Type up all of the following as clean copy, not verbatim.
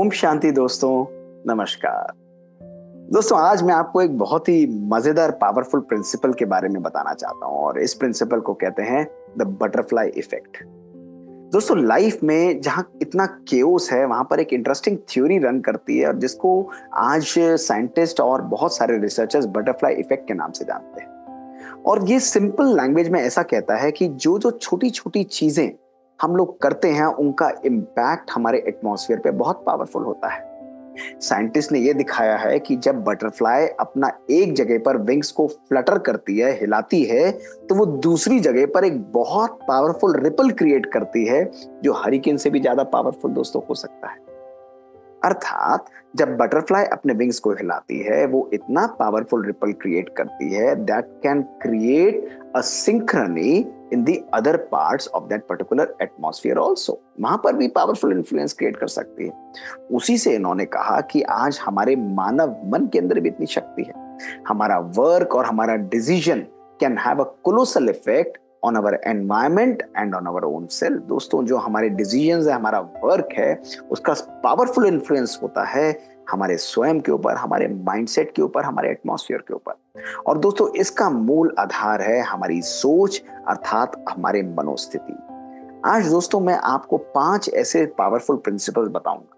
ओम शांति दोस्तों। नमस्कार दोस्तों, आज मैं आपको एक बहुत ही मजेदार पावरफुल प्रिंसिपल के बारे में बताना चाहता हूं और इस प्रिंसिपल को कहते हैं द बटरफ्लाई इफेक्ट। दोस्तों, लाइफ में जहां इतना केओस है वहां पर एक इंटरेस्टिंग थ्योरी रन करती है और जिसको आज साइंटिस्ट और बहुत सारे रिसर्चर्स बटरफ्लाई इफेक्ट के नाम से जानते हैं। और ये सिंपल लैंग्वेज में ऐसा कहता है कि जो जो छोटी छोटी चीजें हम लोग करते हैं उनका इम्पैक्ट हमारे एटमॉस्फेयर पे बहुत पावरफुल होता है। साइंटिस्ट ने यह दिखाया है कि जब बटरफ्लाई अपना एक जगह पर विंग्स को फ्लटर करती है, हिलाती है, तो वो दूसरी जगह पर एक बहुत पावरफुल रिपल क्रिएट करती है जो हरिकेन से भी ज्यादा पावरफुल दोस्तों हो सकता है। अर्थात जब बटरफ्लाई अपने विंग्स को हिलाती है वो इतना पावरफुल रिपल क्रिएट करती है that can create a synchrony in the other parts of that particular atmosphere also. वहां पर भी पावरफुल इन्फ्लुएंस क्रिएट कर सकती है। उसी से इन्होंने कहा कि आज हमारे मानव मन के अंदर भी इतनी शक्ति है। हमारा वर्क और हमारा decision can have a colossal effect on our environment and on our own self. दोस्तों, जो हमारे डिसीजंस है, हमारा वर्क है, उसका पावरफुल इन्फ्लुएंस होता है हमारे स्वयं के ऊपर, हमारे माइंडसेट के ऊपर, हमारे एटमॉस्फेयर के ऊपर। और दोस्तों, इसका मूल आधार है हमारी सोच, अर्थात हमारे मनोस्थिति। आज दोस्तों मैं आपको 5 ऐसे पावरफुल प्रिंसिपल्स बताऊंगा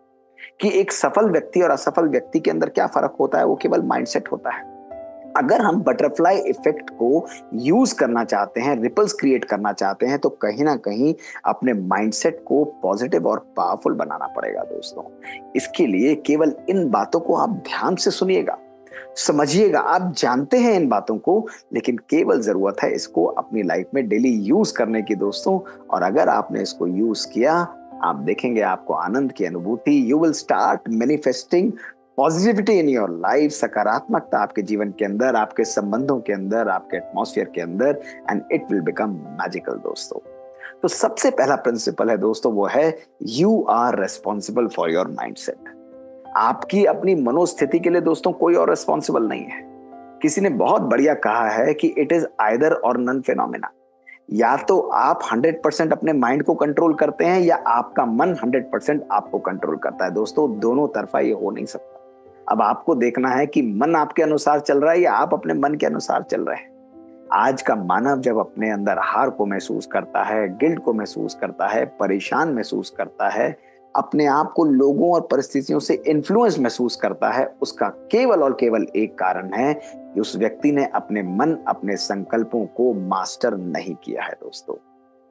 कि एक सफल व्यक्ति और असफल व्यक्ति के अंदर क्या फर्क होता है। वो केवल माइंडसेट होता है। अगर हम बटरफ्लाई इफेक्ट को यूज करना चाहते हैं, रिपल्स क्रिएट करना चाहते हैं, तो कहीं ना कहीं अपने माइंडसेट को पॉजिटिव और पावरफुल बनाना पड़ेगा दोस्तों। इसके लिए केवल इन बातों को आप ध्यान से सुनिएगा, समझिएगा। आप जानते हैं इन बातों को, लेकिन केवल जरूरत है इसको अपनी लाइफ में डेली यूज करने की दोस्तों। और अगर आपने इसको यूज किया, आप देखेंगे आपको आनंद की अनुभूति। You will start manifesting positivity in your life, सकारात्मकता आपके जीवन के अंदर, आपके संबंधों के अंदर, आपके एटमॉस्फेयर के अंदर, and it will become magical दोस्तों। तो सबसे पहला प्रिंसिपल है दोस्तों, वो है you are responsible for your mindset. आपकी अपनी मनोस्थिति के लिए दोस्तों कोई और रेस्पॉन्सिबल नहीं है। किसी ने बहुत बढ़िया कहा है कि इट इज आइदर और नन फिनोमिना। या तो आप 100% अपने माइंड को कंट्रोल करते हैं या आपका मन 100% आपको कंट्रोल करता है। दोस्तों, दोनों तरफा ये हो नहीं सकता। अब आपको देखना है कि मन आपके अनुसार चल रहा है या आप अपने मन के अनुसार चल रहे हैं। आज का मानव जब अपने अंदर हार को महसूस करता है, गिल्ट को महसूस करता है, परेशान महसूस करता है, अपने आप को लोगों और परिस्थितियों से इन्फ्लुएंस महसूस करता है, उसका केवल और केवल एक कारण है कि उस व्यक्ति ने अपने मन, अपने संकल्पों को मास्टर नहीं किया है दोस्तों।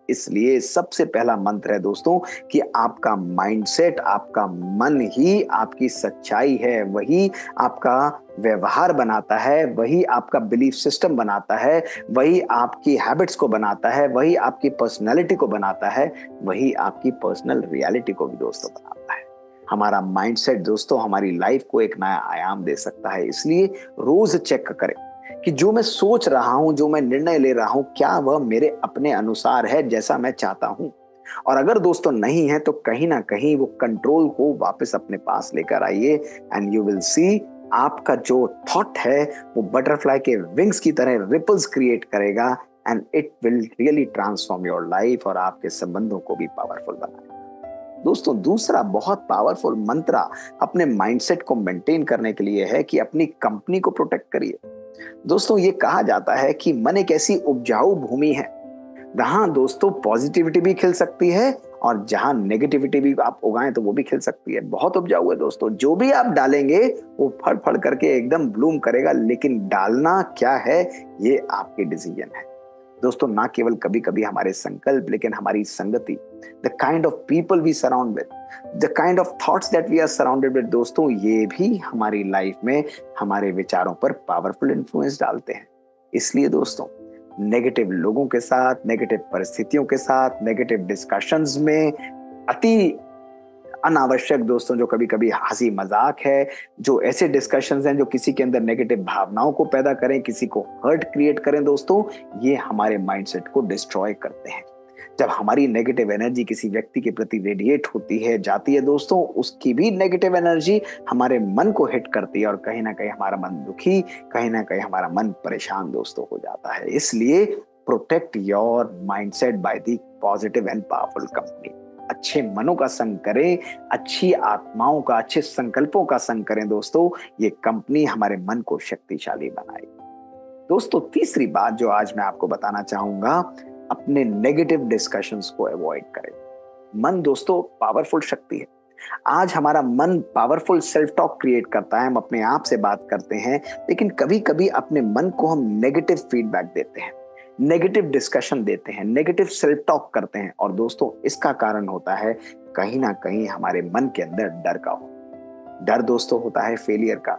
इसलिए सबसे पहला मंत्र है दोस्तों कि आपका माइंडसेट, आपका मन ही आपकी सच्चाई है। वही आपका व्यवहार बनाता है, वही आपका बिलीफ सिस्टम बनाता है, वही आपकी हैबिट्स को बनाता है, वही आपकी पर्सनैलिटी को बनाता है, वही आपकी पर्सनल रियलिटी को भी दोस्तों बनाता है। हमारा माइंडसेट दोस्तों हमारी लाइफ को एक नया आयाम दे सकता है। इसलिए रोज चेक करें कि जो मैं सोच रहा हूं, जो मैं निर्णय ले रहा हूं, क्या वह मेरे अपने अनुसार है जैसा मैं चाहता हूं। और अगर दोस्तों नहीं है तो कहीं ना कहीं वो कंट्रोल को वापस अपने पास लेकर आइए, एंड यू विल सी आपका जो थॉट है वो बटरफ्लाई के विंग्स की तरह रिपल्स क्रिएट करेगा, and it will really transform your life और आपके संबंधों को भी पावरफुल बनाएगा। दोस्तों, दूसरा बहुत पावरफुल मंत्र अपने माइंडसेट को मेंटेन करने के लिए है कि अपनी कंपनी को प्रोटेक्ट करिए। दोस्तों, ये कहा जाता है कि मन एक ऐसी उपजाऊ भूमि है जहां दोस्तों पॉजिटिविटी भी खिल सकती है और जहां नेगेटिविटी भी आप उगाएं तो वो भी खिल सकती है। बहुत उपजाऊ है दोस्तों। जो भी आप डालेंगे वो फड़ फड़ करके एकदम ब्लूम करेगा, लेकिन डालना क्या है ये आपके डिसीजन है दोस्तों। ना केवल कभी कभी हमारे संकल्प, लेकिन हमारी संगति, the kind of people we surround with, the kind of thoughts that we are surrounded with दोस्तों, ये भी हमारी लाइफ में हमारे विचारों पर पावरफुल इन्फ्लुएंस डालते हैं। इसलिए दोस्तों, नेगेटिव लोगों के साथ, नेगेटिव परिस्थितियों के साथ, नेगेटिव डिस्कशंस में अति अनावश्यक दोस्तों जो कभी कभी हंसी मजाक है, जो ऐसे डिस्कशंस हैं जो किसी के अंदर नेगेटिव भावनाओं को पैदा करें, किसी को हर्ट क्रिएट करें दोस्तों, ये हमारे माइंडसेट को डिस्ट्रॉय करते हैं। जब हमारी नेगेटिव एनर्जी किसी व्यक्ति के प्रति रेडिएट होती है, जाती है दोस्तों, उसकी भी नेगेटिव एनर्जी हमारे मन को हिट करती है और कहीं ना कहीं हमारा मन दुखी, कहीं ना कहीं हमारा मन परेशान दोस्तों हो जाता है। इसलिए protect your mindset by the positive and powerful company. अच्छे मनों का संग करें, अच्छी आत्माओं का, अच्छे संकल्पों का संग करें दोस्तों, ये कंपनी हमारे मन को शक्तिशाली बनाएगी। दोस्तों तीसरी बात जो आज मैं आपको बताना चाहूंगा, अपने नेगेटिव डिस्कशंस को अवॉइड करें। मन दोस्तों पावरफुल शक्ति है। आज हमारा मन पावरफुल सेल्फ टॉक क्रिएट करता है, हम अपने आप से बात करते हैं, लेकिन कभी कभी अपने मन को हम नेगेटिव फीडबैक देते हैं, नेगेटिव डिस्कशन देते हैं, नेगेटिव सेल्फ टॉक करते हैं। और दोस्तों इसका कारण होता है कहीं ना कहीं हमारे मन के अंदर डर का हो। डर दोस्तों होता है फेलियर का,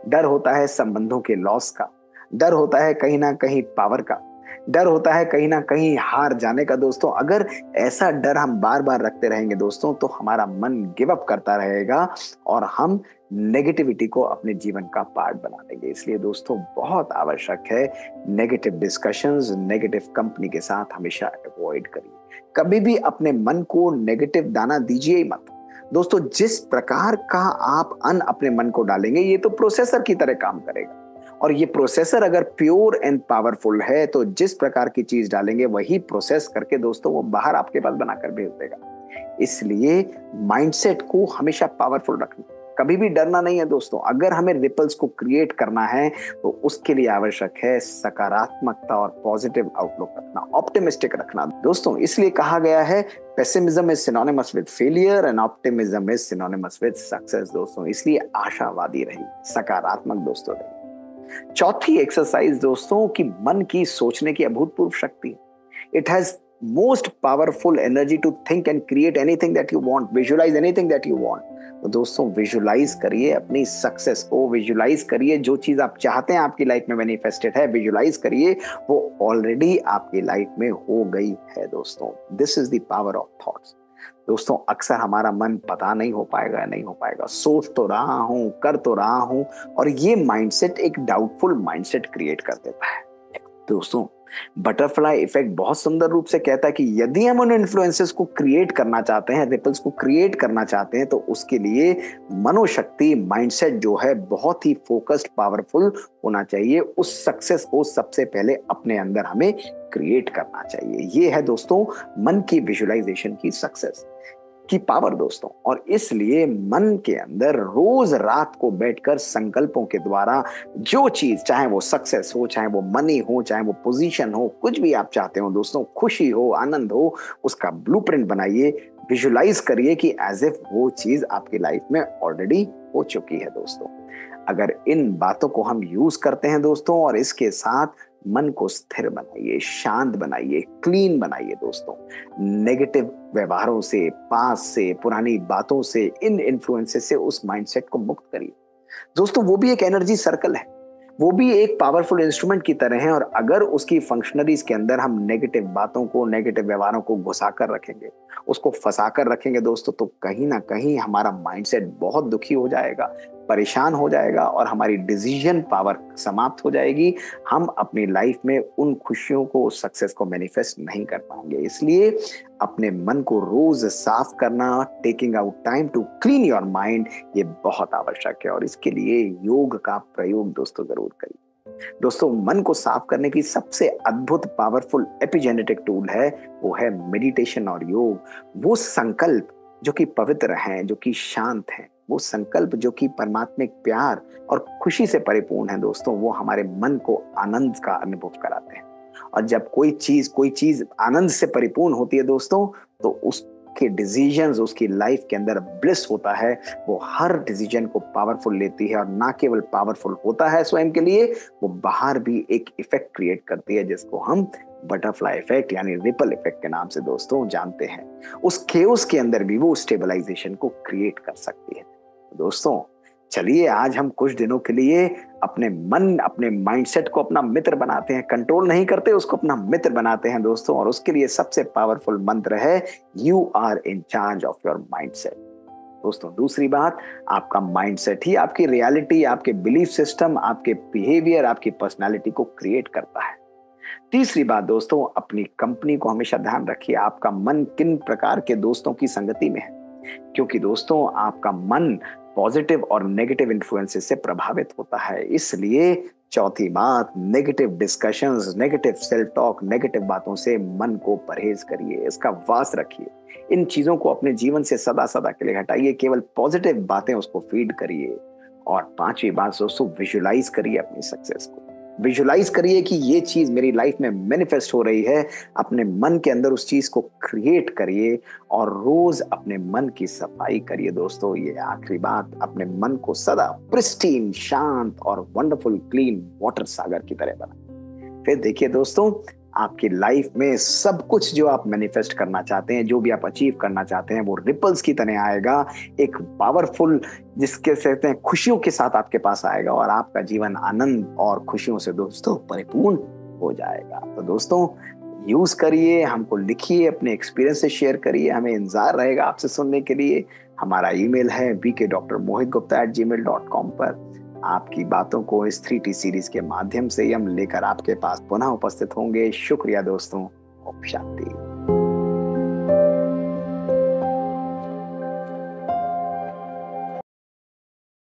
डर होता है संबंधों के लॉस का, डर होता है कहीं ना कहीं पावर का, डर होता है कहीं ना कहीं हार जाने का। दोस्तों अगर ऐसा डर हम बार बार रखते रहेंगे दोस्तों, तो हमारा मन गिव अप करता रहेगा और हम नेगेटिविटी को अपने जीवन का पार्ट बना देंगे। इसलिए दोस्तों बहुत आवश्यक है नेगेटिव डिस्कशंस, नेगेटिव कंपनी के साथ हमेशा अवॉइड करिए। कभी भी अपने मन को नेगेटिव दाना दीजिए ही मत। दोस्तों जिस प्रकार का आप अन्न अपने मन को डालेंगे, ये तो प्रोसेसर की तरह काम करेगा, और ये प्रोसेसर अगर प्योर एंड पावरफुल है तो जिस प्रकार की चीज डालेंगे वही प्रोसेस करके दोस्तों वो बाहर आपके पास बनाकर भेज देगा। इसलिए माइंडसेट को हमेशा पावरफुल रखना, कभी भी डरना नहीं है दोस्तों। अगर हमें रिपल्स को क्रिएट करना है तो उसके लिए आवश्यक है सकारात्मकता और पॉजिटिव आउटलुक रखना, ऑप्टिमिस्टिक रखना दोस्तों। इसलिए कहा गया है pessimism is synonymous with failure and optimism is synonymous with success दोस्तों। इसलिए आशावादी रहिए, सकारात्मक दोस्तों रहिए। चौथी एक्सरसाइज दोस्तों कि मन की सोचने की अभूतपूर्व शक्ति। It has most powerful energy to think and create anything that you want, visualize anything that you want. तो दोस्तों विजुअलाइज करिए अपनी सक्सेस को, विजुअलाइज करिए जो चीज आप चाहते हैं आपकी लाइफ में मैनिफेस्टेड है, विजुअलाइज करिए वो ऑलरेडी आपकी लाइफ में हो गई है दोस्तों। This is the power of thoughts. दोस्तों अक्सर हमारा मन पता नहीं हो पाएगा, नहीं हो पाएगा, सोच तो रहा हूं, कर तो रहा हूं, और ये माइंडसेट एक डाउटफुल माइंडसेट क्रिएट कर देता है। दोस्तों बटरफ्लाई इफेक्ट बहुत सुंदर रूप से कहता है कि यदि हम उन इन्फ्लुएंसेस को क्रिएट करना चाहते हैं, रिपल्स को क्रिएट करना चाहते हैं, तो उसके लिए मनोशक्ति, माइंडसेट जो है बहुत ही फोकस्ड, पावरफुल होना चाहिए। उस सक्सेस को सबसे पहले अपने अंदर हमें क्रिएट करना चाहिए। ये है दोस्तों मन की विजुअलाइजेशन की सक्सेस की पावर दोस्तों। और इसलिए मन के अंदर रोज रात को बैठकर संकल्पों के द्वारा जो चीज, चाहे वो सक्सेस हो, चाहे वो मनी हो, चाहे वो पोजीशन हो, कुछ भी आप चाहते हो दोस्तों, खुशी हो, आनंद हो, उसका ब्लूप्रिंट बनाइए, विजुअलाइज करिए कि एज इफ वो चीज आपकी लाइफ में ऑलरेडी हो चुकी है दोस्तों। अगर इन बातों को हम यूज करते हैं दोस्तों और इसके साथ मन को स्थिर बनाइए, शांत बनाइए, क्लीन बनाइए दोस्तों, नेगेटिव व्यवहारों से, पास से, पुरानी बातों से, इन इन्फ्लुएंसेस से उस माइंडसेट को मुक्त करिए दोस्तों। वो भी एक एनर्जी सर्कल है, वो भी एक पावरफुल इंस्ट्रूमेंट की तरह है, और अगर उसकी फंक्शनरीज के अंदर हम नेगेटिव बातों को, नेगेटिव व्यवहारों को घुसा कर रखेंगे, उसको फंसा कर रखेंगे दोस्तों, तो कहीं ना कहीं हमारा माइंडसेट बहुत दुखी हो जाएगा, परेशान हो जाएगा, और हमारी डिसीजन पावर समाप्त हो जाएगी। हम अपनी लाइफ में उन खुशियों को, उस सक्सेस को मैनिफेस्ट नहीं कर पाएंगे। इसलिए अपने मन को रोज साफ करना, taking out time to clean your mind, ये बहुत आवश्यक है, और इसके लिए योग का प्रयोग दोस्तों जरूर करिए। दोस्तों मन को साफ करने की सबसे अद्भुत पावरफुल एपिजेनेटिक टूल है, वो है मेडिटेशन और योग। वो संकल्प जो कि पवित्र हैं, जो कि शांत हैं, वो संकल्प जो कि परमात्मिक प्यार और खुशी से परिपूर्ण है दोस्तों, वो हमारे मन को आनंद का अनुभव कराते हैं। और जब कोई चीज आनंद से परिपूर्ण होती है दोस्तों, तो उसके डिसीजंस, उसकी लाइफ के अंदर ब्लिस होता है, वो हर डिसीजन को पावरफुल लेती है, और ना केवल पावरफुल होता है स्वयं के लिए, वो बाहर भी एक इफेक्ट क्रिएट करती है, जिसको हम बटरफ्लाई इफेक्ट यानी रिपल इफेक्ट के नाम से दोस्तों जानते हैं। उस केओस के अंदर भी वो स्टेबलाइजेशन को क्रिएट कर सकती है। दोस्तों चलिए आज हम कुछ दिनों के लिए अपने मन, अपने माइंडसेट को अपना मित्र बनाते हैं, कंट्रोल नहीं करते, उसको अपना मित्र बनाते हैं दोस्तों। और उसके लिए सबसे पावरफुल मंत्र है you are in charge of your mindset. दोस्तों दूसरी बात, आपका माइंडसेट ही आपकी रियलिटी, आपके बिलीफ सिस्टम, आपके बिहेवियर, आपकी पर्सनालिटी को क्रिएट करता है। तीसरी बात दोस्तों, अपनी कंपनी को हमेशा ध्यान रखिए, आपका मन किन प्रकार के दोस्तों की संगति में है, क्योंकि दोस्तों आपका मन पॉजिटिव और नेगेटिव इन्फ्लुएंसेस से प्रभावित होता है। इसलिए चौथी बात, negative discussions, negative self talk, negative बातों से मन को परहेज करिए, इसका वास रखिए। इन चीजों को अपने जीवन से सदा सदा के लिए हटाइए, केवल पॉजिटिव बातें उसको फीड करिए। और पांचवी बात दोस्तों, विजुलाइज करिए अपनी सक्सेस को। विजुलाइज करिए कि ये चीज मेरी लाइफ में मैनिफेस्ट हो रही है। अपने मन के अंदर उस चीज को क्रिएट करिए और रोज अपने मन की सफाई करिए। दोस्तों ये आखिरी बात, अपने मन को सदा प्रिस्टीन, शांत और वंडरफुल क्लीन वाटर सागर की तरह बना। फिर देखिए दोस्तों, आपकी लाइफ में सब कुछ जो आप मैनिफेस्ट करना चाहते हैं, जो भी आप अचीव करना चाहते हैं, वो रिपल्स की तरह आएगा, एक पावरफुल, जिसके कहते हैं खुशियों के साथ आपके पास आएगा और आपका जीवन आनंद और खुशियों से दोस्तों परिपूर्ण हो जाएगा। तो दोस्तों यूज करिए, हमको लिखिए, अपने एक्सपीरियंस से शेयर करिए, हमें इंतजार रहेगा आपसे सुनने के लिए। हमारा ईमेल है vk.mohitgupta@gmail.com पर। आपकी बातों को इस 3T सीरीज के माध्यम से ही हम लेकर आपके पास पुनः उपस्थित होंगे। शुक्रिया दोस्तों। ओम शांति।